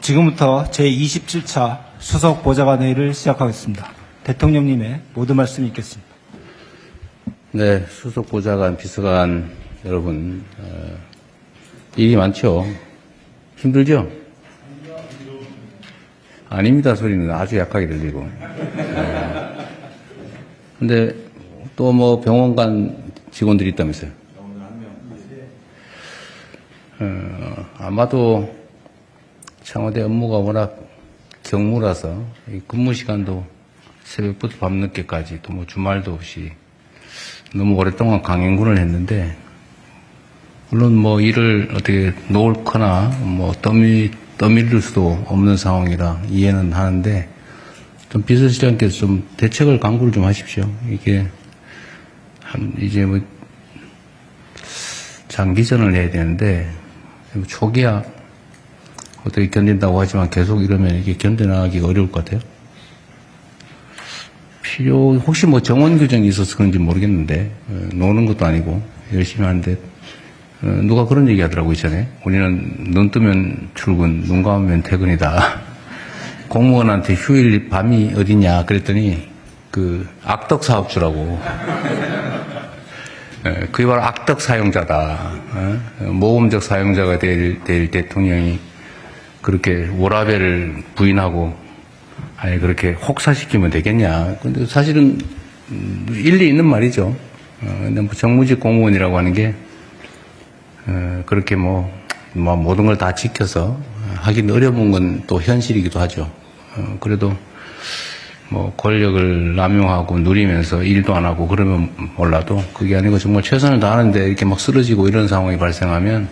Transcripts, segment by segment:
지금부터 제27차 수석 보좌관 회의를 시작하겠습니다. 대통령님의 모든 말씀이 있겠습니다. 네, 수석 보좌관, 비서관 여러분, 일이 많죠? 힘들죠? 아닙니다 소리는 아주 약하게 들리고. 근데 또 뭐 병원 간 직원들이 있다면서요? 아마도 청와대 업무가 워낙 경무라서 이 근무 시간도 새벽부터 밤늦게까지 또 뭐 주말도 없이 너무 오랫동안 강행군을 했는데, 물론 뭐 일을 어떻게 놓거나 뭐 떠밀릴 수도 없는 상황이라 이해는 하는데, 좀 비서실장께서 좀 대책을 강구를 좀 하십시오. 이게 이제 뭐 장기전을 해야 되는데 초기야 어떻게 견딘다고 하지만 계속 이러면 이게 견뎌나가기가 어려울 것 같아요. 혹시 뭐 정원 규정이 있어서 그런지 모르겠는데, 노는 것도 아니고 열심히 하는데, 누가 그런 얘기 하더라고요, 전에. 우리는 눈 뜨면 출근, 눈 감으면 퇴근이다. 공무원한테 휴일 밤이 어디냐 그랬더니 악덕 사업주라고. 그게 바로 악덕 사용자다. 모범적 사용자가 될 대통령이 그렇게 워라밸을 부인하고 아예 그렇게 혹사시키면 되겠냐. 근데 사실은 일리 있는 말이죠. 근데 뭐 정무직 공무원이라고 하는 게 그렇게 뭐 모든 걸 다 지켜서 하긴 어려운 건 또 현실이기도 하죠. 그래도 뭐 권력을 남용하고 누리면서 일도 안 하고 그러면 몰라도, 그게 아니고 정말 최선을 다하는데 이렇게 막 쓰러지고 이런 상황이 발생하면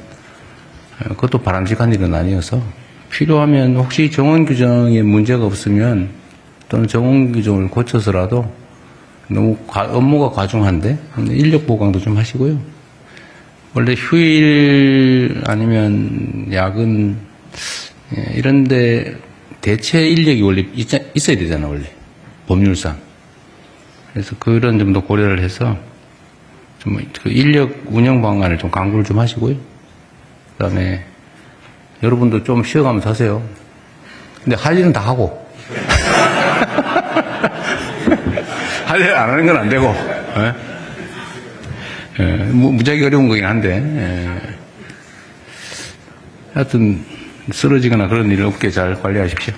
그것도 바람직한 일은 아니어서, 필요하면 혹시 정원 규정에 문제가 없으면 또는 정원 규정을 고쳐서라도, 너무 업무가 과중한데 인력 보강도 좀 하시고요. 원래 휴일 아니면 야근 이런데 대체 인력이 원래 있어야 되잖아, 원래 법률상. 그래서 그런 점도 고려를 해서 좀 그 인력 운영 방안을 좀 강구를 좀 하시고요. 그다음에 여러분도 좀 쉬어가면서 하세요. 근데 할 일은 다 하고. 할 일 안 하는 건 안 되고. 무지하게 어려운 거긴 한데, 하여튼 쓰러지거나 그런 일 없게 잘 관리하십시오.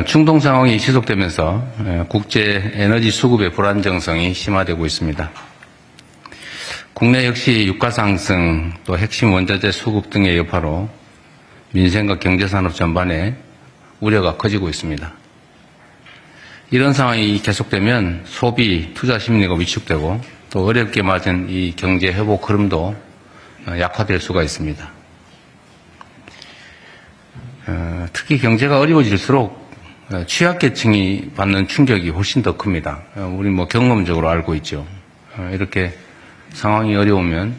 중동 상황이 지속되면서 국제 에너지 수급의 불안정성이 심화되고 있습니다. 국내 역시 유가 상승, 또 핵심 원자재 수급 등의 여파로 민생과 경제산업 전반에 우려가 커지고 있습니다. 이런 상황이 계속되면 소비, 투자 심리가 위축되고 또 어렵게 맞은 이 경제 회복 흐름도 약화될 수가 있습니다. 특히 경제가 어려워질수록 취약계층이 받는 충격이 훨씬 더 큽니다. 우리 뭐 경험적으로 알고 있죠. 이렇게 상황이 어려우면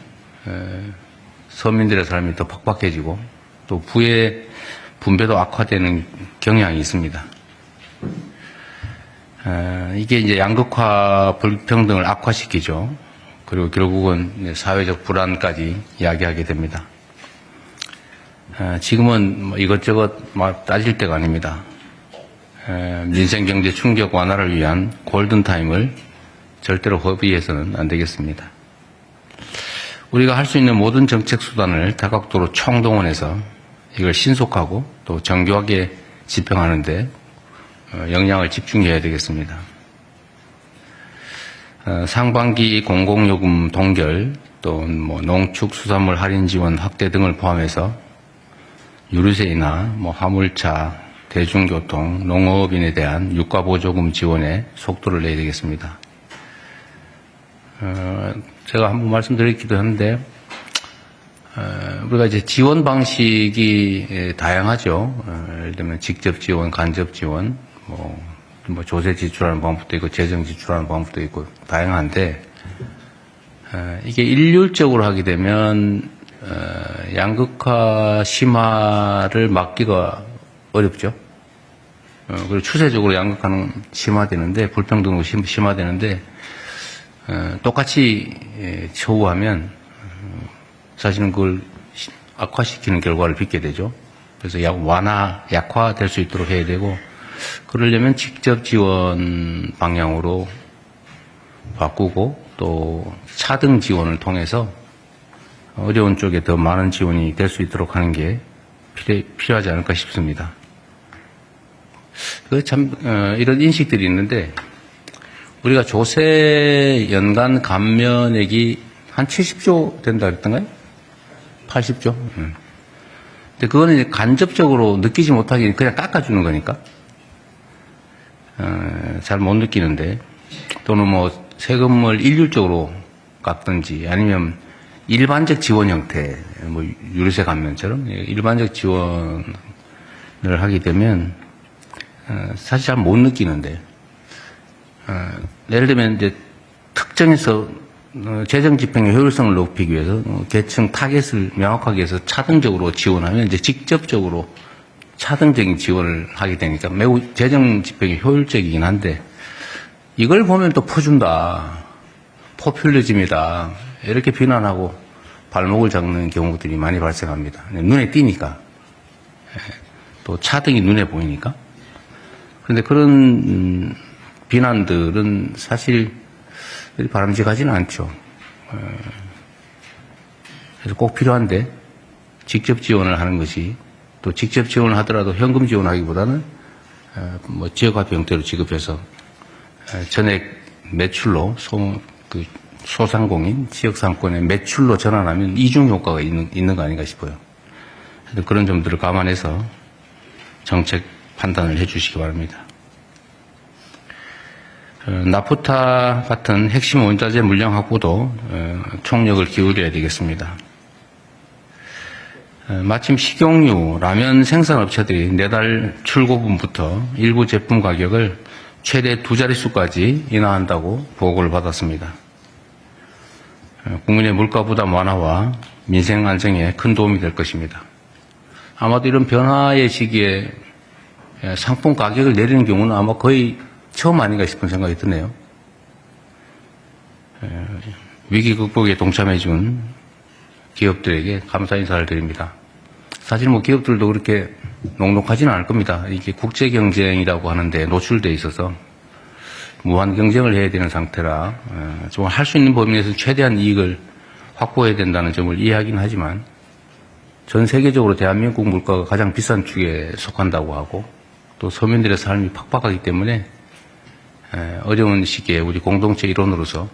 서민들의 삶이 더 팍팍해지고 또 부의 분배도 악화되는 경향이 있습니다. 이게 이제 양극화 불평등을 악화시키죠. 그리고 결국은 사회적 불안까지 이야기하게 됩니다. 지금은 뭐 이것저것 막 따질 때가 아닙니다. 민생 경제 충격 완화를 위한 골든타임을 절대로 허비해서는 안 되겠습니다. 우리가 할 수 있는 모든 정책 수단을 다각도로 총동원해서 이걸 신속하고 또 정교하게 집행하는 데 역량을 집중해야 되겠습니다. 상반기 공공요금 동결, 또 뭐 농축수산물 할인 지원 확대 등을 포함해서 유류세이나 뭐 화물차, 대중교통, 농업인에 대한 유가보조금 지원에 속도를 내야 되겠습니다. 제가 한번 말씀드렸기도 한데, 우리가 이제 지원 방식이 다양하죠. 예를 들면 직접 지원, 간접 지원, 뭐 조세 지출하는 방법도 있고, 재정 지출하는 방법도 있고, 다양한데, 이게 일률적으로 하게 되면, 양극화 심화를 막기가 어렵죠. 그리고 추세적으로 양극화는 심화되는데, 불평등도 심화되는데, 똑같이 처우하면 사실은 그걸 악화시키는 결과를 빚게 되죠. 그래서 약화될 수 있도록 해야 되고, 그러려면 직접 지원 방향으로 바꾸고 또 차등 지원을 통해서 어려운 쪽에 더 많은 지원이 될 수 있도록 하는 게 필요하지 않을까 싶습니다. 이런 인식들이 있는데, 우리가 조세 연간 감면액이 한 70조 된다 그랬던가요? 80조? 근데 그거는 이제 간접적으로 느끼지 못하게 그냥 깎아주는 거니까, 잘 못 느끼는데, 또는 뭐 세금을 일률적으로 깎든지 아니면 일반적 지원 형태, 뭐 유류세 감면처럼 일반적 지원을 하게 되면 사실 잘 못 느끼는데, 예를 들면 이제 특정해서 재정 집행의 효율성을 높이기 위해서 계층 타겟을 명확하게 해서 차등적으로 지원하면 이제 직접적으로 차등적인 지원을 하게 되니까 매우 재정 집행이 효율적이긴 한데, 이걸 보면 또 퍼준다, 포퓰리즘이다 이렇게 비난하고 발목을 잡는 경우들이 많이 발생합니다. 눈에 띄니까, 또 차등이 눈에 보이니까. 그런데 그런 비난들은 사실 바람직하지는 않죠. 그래서 꼭 필요한데, 직접 지원을 하는 것이, 또 직접 지원을 하더라도 현금 지원하기보다는 뭐 지역화폐 형태로 지급해서 전액 매출로 소상공인 지역상권의 매출로 전환하면 이중 효과가 있는 거 아닌가 싶어요. 그런 점들을 감안해서 정책 판단을 해주시기 바랍니다. 나프타 같은 핵심 원자재 물량 확보도 총력을 기울여야 되겠습니다. 마침 식용유, 라면 생산업체들이 내달 출고분부터 일부 제품 가격을 최대 2자릿수까지 인하한다고 보고를 받았습니다. 국민의 물가 부담 완화와 민생 안정에 큰 도움이 될 것입니다. 아마도 이런 변화의 시기에 상품 가격을 내리는 경우는 아마 거의 처음 아닌가 싶은 생각이 드네요. 위기 극복에 동참해준 기업들에게 감사 인사를 드립니다. 사실 뭐 기업들도 그렇게 녹록하지는 않을 겁니다. 이게 국제 경쟁이라고 하는데 노출돼 있어서 무한 경쟁을 해야 되는 상태라 좀 할 수 있는 범위 내에서 최대한 이익을 확보해야 된다는 점을 이해하긴 하지만, 전 세계적으로 대한민국 물가가 가장 비싼 축에 속한다고 하고, 또 서민들의 삶이 팍팍하기 때문에 어려운 시기에 우리 공동체 일원으로서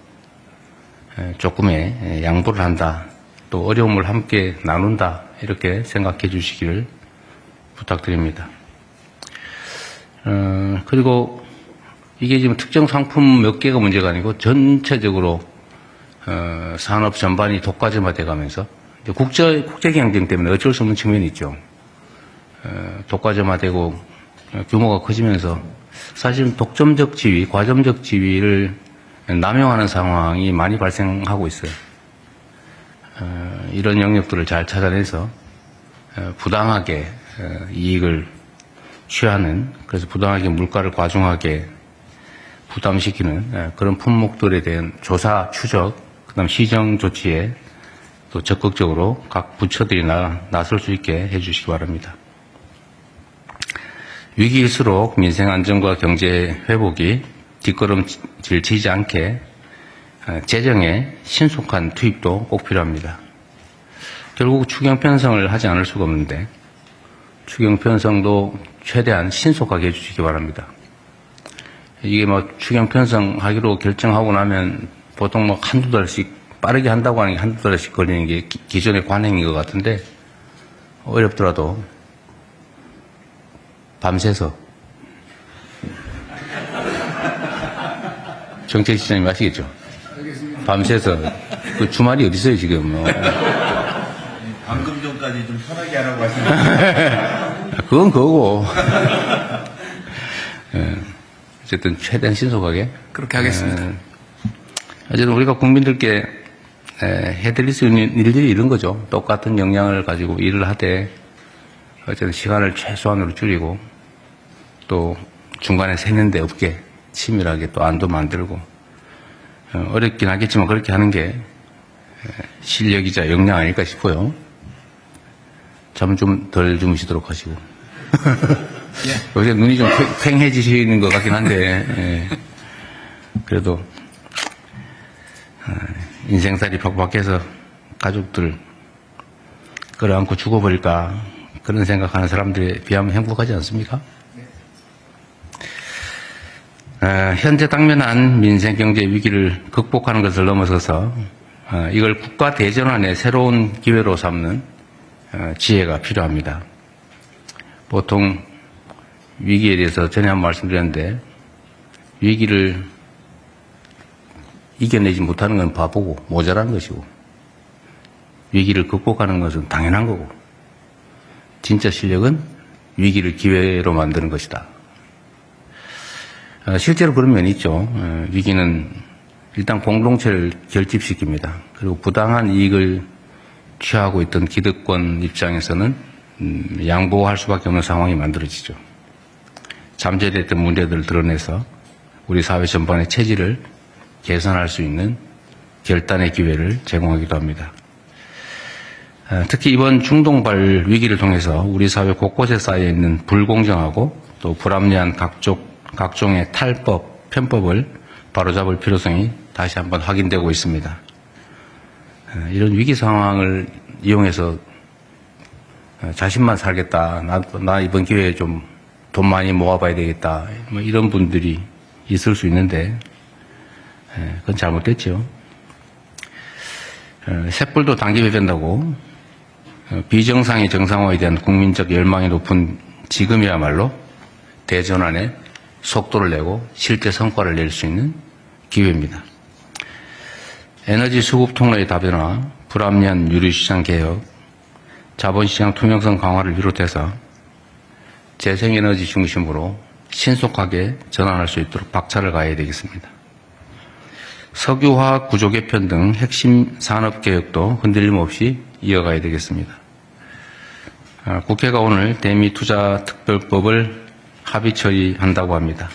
조금의 양보를 한다, 또 어려움을 함께 나눈다, 이렇게 생각해 주시기를 부탁드립니다. 그리고 이게 지금 특정 상품 몇 개가 문제가 아니고 전체적으로 산업 전반이 독과점화돼 가면서 국제 경쟁 때문에 어쩔 수 없는 측면이 있죠. 독과점화되고 규모가 커지면서 사실 독점적 지위, 과점적 지위를 남용하는 상황이 많이 발생하고 있어요. 이런 영역들을 잘 찾아내서 부당하게 이익을 취하는, 그래서 부당하게 물가를 과중하게 부담시키는 그런 품목들에 대한 조사, 추적, 그다음 시정 조치에 또 적극적으로 각 부처들이 나설 수 있게 해주시기 바랍니다. 위기일수록 민생 안정과 경제 회복이 뒷걸음질 치지 않게 재정의 신속한 투입도 꼭 필요합니다. 결국 추경 편성을 하지 않을 수가 없는데, 추경 편성도 최대한 신속하게 해주시기 바랍니다. 이게 뭐 추경 편성하기로 결정하고 나면 보통 뭐 한두 달씩, 빠르게 한다고 하는 게 한두 달씩 걸리는 게 기존의 관행인 것 같은데, 어렵더라도 밤새서, 정책시장님 아시겠죠? 밤새서, 그 주말이 어디 있어요 지금? 방금 전까지 좀 편하게 하라고 하시는데. 그건 그거고. 어쨌든 최대한 신속하게. 그렇게 하겠습니다. 어쨌든 우리가 국민들께 해드릴 수 있는 일들이 이런 거죠. 똑같은 역량을 가지고 일을 하되 어쨌든 시간을 최소한으로 줄이고, 또 중간에 새는 데 없게 치밀하게 또 안도 만들고, 어렵긴 하겠지만 그렇게 하는 게 실력이자 역량 아닐까 싶어요. 잠 좀 덜 주무시도록 하시고. 요새 눈이 좀 팽해지시는 것 같긴 한데, 예. 그래도, 인생살이 팍팍해서 가족들 끌어안고 죽어버릴까, 그런 생각하는 사람들에 비하면 행복하지 않습니까? 현재 당면한 민생 경제 위기를 극복하는 것을 넘어서서 이걸 국가 대전환의 새로운 기회로 삼는 지혜가 필요합니다. 보통 위기에 대해서 전에 한번 말씀드렸는데 위기를 이겨내지 못하는 건 바보고 모자란 것이고 위기를 극복하는 것은 당연한 거고 진짜 실력은 위기를 기회로 만드는 것이다. 실제로 그런 면이 있죠. 위기는 일단 공동체를 결집시킵니다. 그리고 부당한 이익을 취하고 있던 기득권 입장에서는 양보할 수밖에 없는 상황이 만들어지죠. 잠재됐던 문제들을 드러내서 우리 사회 전반의 체질을 개선할 수 있는 결단의 기회를 제공하기도 합니다. 특히 이번 중동발 위기를 통해서 우리 사회 곳곳에 쌓여 있는 불공정하고 또 불합리한 각종의 탈법, 편법을 바로잡을 필요성이 다시 한번 확인되고 있습니다. 이런 위기 상황을 이용해서 자신만 살겠다, 나 이번 기회에 좀 돈 많이 모아봐야 되겠다, 뭐 이런 분들이 있을 수 있는데 그건 잘못됐죠. 쇳불도 당기게 된다고 비정상의 정상화에 대한 국민적 열망이 높은 지금이야말로 대전환에 속도를 내고 실제 성과를 낼 수 있는 기회입니다. 에너지 수급 통로의 다변화, 불합리한 유류시장 개혁, 자본시장 투명성 강화를 비롯해서 재생에너지 중심으로 신속하게 전환할 수 있도록 박차를 가해야 되겠습니다. 석유화학 구조 개편 등 핵심 산업개혁도 흔들림 없이 이어가야 되겠습니다. 국회가 오늘 대미투자특별법을 합의 처리한다고 합니다.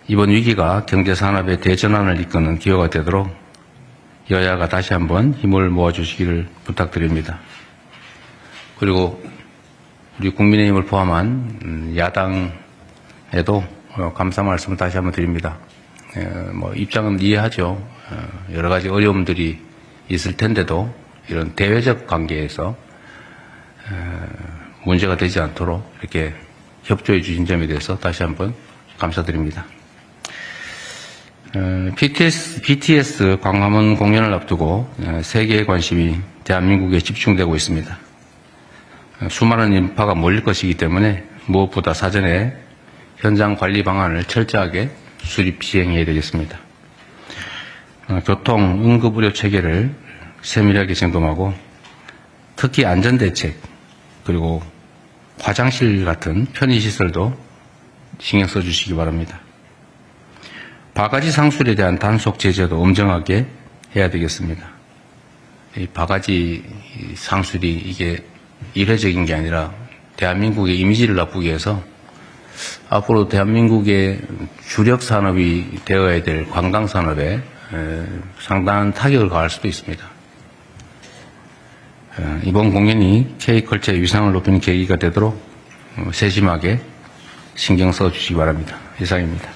이번 위기가 경제산업의 대전환을 이끄는 기회가 되도록 여야가 다시 한번 힘을 모아주시기를 부탁드립니다. 그리고 우리 국민의힘을 포함한 야당에도 감사 말씀을 다시 한번 드립니다. 입장은 이해하죠. 여러 가지 어려움들이 있을 텐데도 이런 대외적 관계에서 문제가 되지 않도록 이렇게 협조해 주신 점에 대해서 다시 한번 감사드립니다. BTS 광화문 공연을 앞두고 세계의 관심이 대한민국에 집중되고 있습니다. 수많은 인파가 몰릴 것이기 때문에 무엇보다 사전에 현장 관리 방안을 철저하게 수립 시행해야 되겠습니다. 교통, 응급의료 체계를 세밀하게 점검하고 특히 안전대책 그리고 화장실 같은 편의시설도 신경 써주시기 바랍니다. 바가지 상술에 대한 단속 제재도 엄정하게 해야 되겠습니다. 이 바가지 상술이 이게 일회적인 게 아니라 대한민국의 이미지를 나쁘게 해서 앞으로 대한민국의 주력 산업이 되어야 될 관광 산업에 상당한 타격을 가할 수도 있습니다. 이번 공연이 K컬처의 위상을 높이는 계기가 되도록 세심하게 신경 써주시기 바랍니다. 이상입니다.